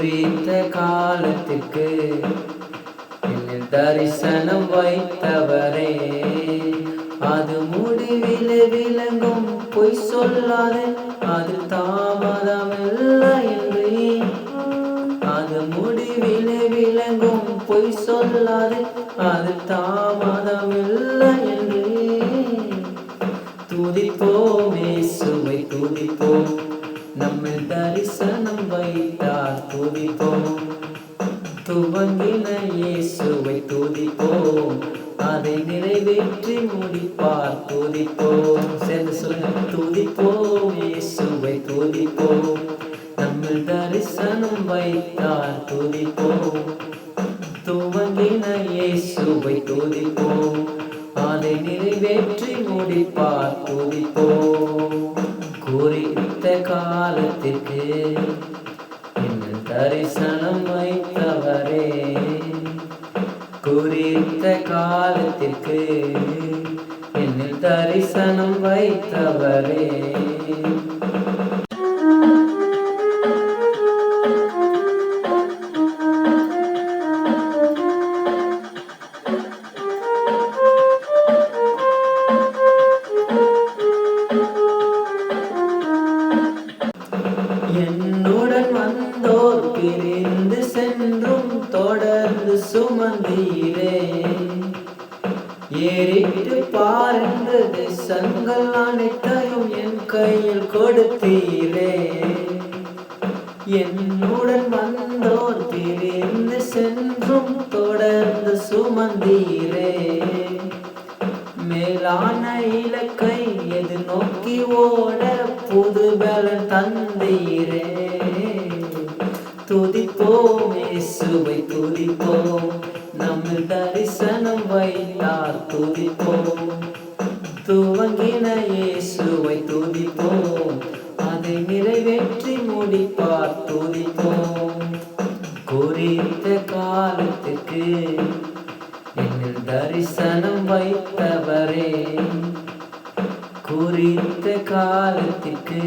குறித்த காலத்திற்கு என்னில் தரிசனம் வைத்தவரே, அது முடிவிலே விளங்கும். பொய் சொல்லாதே, அது தாமதமில்லை என்றே. அது முடிவிலே விளங்கும். பொய் சொல்லாதே, அது தாமதமில்லை என்றே. துதிப்போம் இயேசுவை துதிப்போம், நம்மில் தரிசனம் வைத்தார் துதிப்போம். துவங்கின இயேசுவை துதிப்போம், அதை நிறைவேற்றி முடிப்பார் துதிப்போம். சேர்ந்து சொல்லுங்க, துதிப்போம் இயேசுவை துதிப்போம், நம்மில் தரிசனம் வைத்தார் துதிப்போம். துவங்கின இயேசுவை துதிப்போம், அதை நிறைவேற்றி முடிப்பார் துதிப்போம். குறித்த காலத்திற்கு என்னில் தரிசனம் வைத்தவரே, குறித்த காலத்திற்கு என்னில் தரிசனம் வைத்தவரே. என்னுடன் வந்தோர் பிரிந்து சென்றும் தொடர்ந்து சுமந்தீரே, ஏறிட்டு பாரென்று தேசங்கள் அனைத்தையும் என் கையில் கொடுத்தீரே. என்னுடன் வந்தோர் பிரிந்து சென்றும் தொடர்ந்து சுமந்தீரே, மேலான இலக்கை எது நோக்கி ஓட புது பலன் தந்தீரே. துதிப்போம் இயேசுவை துதிப்போம், நம்மில் தரிசனம் வைத்தார் துதிப்போம். துவங்கின இயேசுவை துதிப்போம், அதை நிறைவேற்றி முடிப்பார் துதிப்போம். குறித்த காலத்துக்கு என்னில் தரிசனம் வைத்தவரே, குறித்த காலத்திற்கு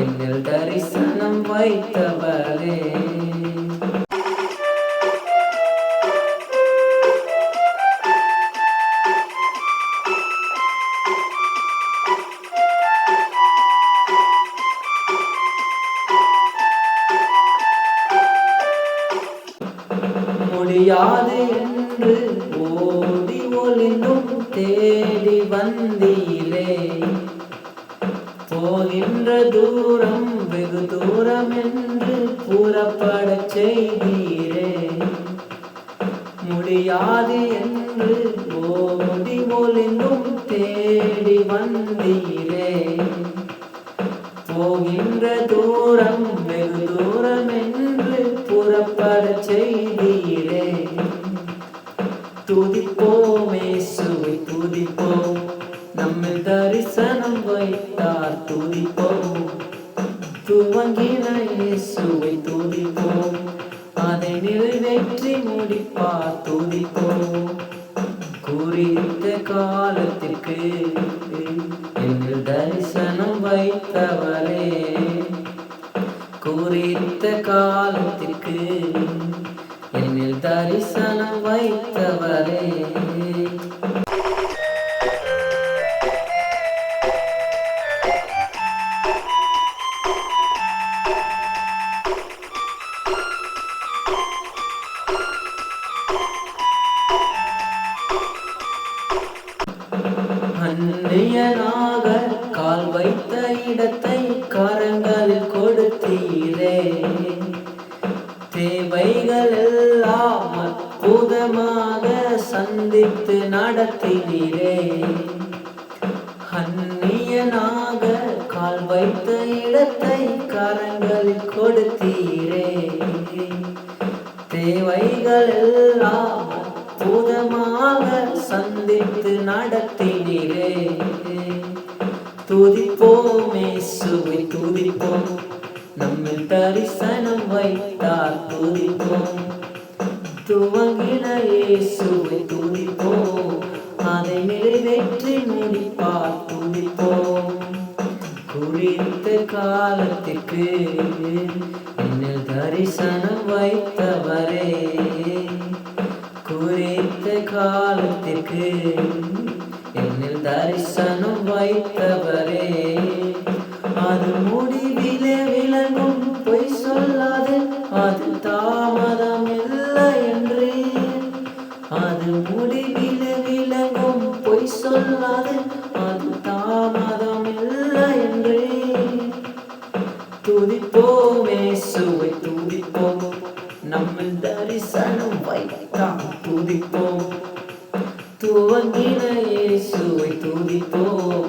என்னில் தரிசனம் வைத்தவரே. முடியாது என்று ஓடி ஒளிந்தும் தேடி வந்தீரே, போகின்ற தூரம் வெகு தூரம் என்று புறப்படச் செய்தீரே. முடியாது என்று ஓடி ஒளிந்தும் தேடி வந்தீரே, போகின்ற தூரம் வெகு தூரம் என்று புறப்படச் செய்தீரே. துதிப்போம் இயேசுவை துதிப்போம், நம்மில் தரிசனம் வைத்தார் துதிப்போம். துவங்கின இயேசுவை துதிப்போம், அதை நிறைவேற்றி முடிப்பார் துதிப்போம். குறித்த காலத்திற்கு என்னில் தரிசனம் வைத்தவரே, குறித்த காலத்திற்கு என்னில் தரிசனம் வைத்தவரே. அந்நியனாக கால் வைத்த இடத்தை கரங்களில் கொடுத்தீரே, தேவைகள் எல்லாம் அற்புதமாக சந்தித்து நடத்தினீரே. அந்நியனாக கால் வைத்த இடத்தை கரங்களில் கொடுத்தீரே, தேவைகள் எல்லாம் அற்புதமாக சந்தித்து நடத்தினீரே. துதிப்போம் இயேசுவை துதிப்போம், நம்மில் தரிசனம் வைத்தார் துதிப்போம். துவங்கின இயேசுவை துதிப்போம், அதை நிறைவேற்றி முடிப்பார் துதிப்போம். குறித்த காலத்திற்கு என்னில் தரிசனம் வைத்தவரே, குறித்த காலத்திற்கு என்னில் தரிசனம் வைத்தவரே, அது முடிவிலே விளங்கும் பொய் சொல்லாது, அது தாமதம் இல்லை என்றே, அது முடிவிலே விளங்கும் பொய் சொல்லாது, அது தாமதம் இல்லை என்றே. துதிப்போம் இயேசுவை துதிப்போம், நம்மில் தரிசனம் வைத்தார் துதிப்போம். துவங்கின இயேசுவை துதிப்போம்,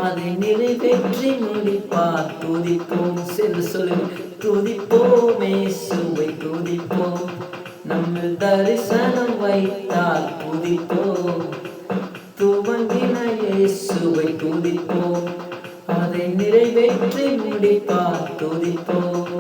அதை நிறைவேற்றி முடிப்பார் துதிப்போம். சென்று சொல்லுங்க, துதிப்போம் இயேசுவை துதிப்போம், நம்மில் தரிசனம் வைத்தார் துதிப்போம். துவங்கின இயேசுவை துதிப்போம், அதை நிறைவேற்றி முடிப்பார் துதிப்போம்.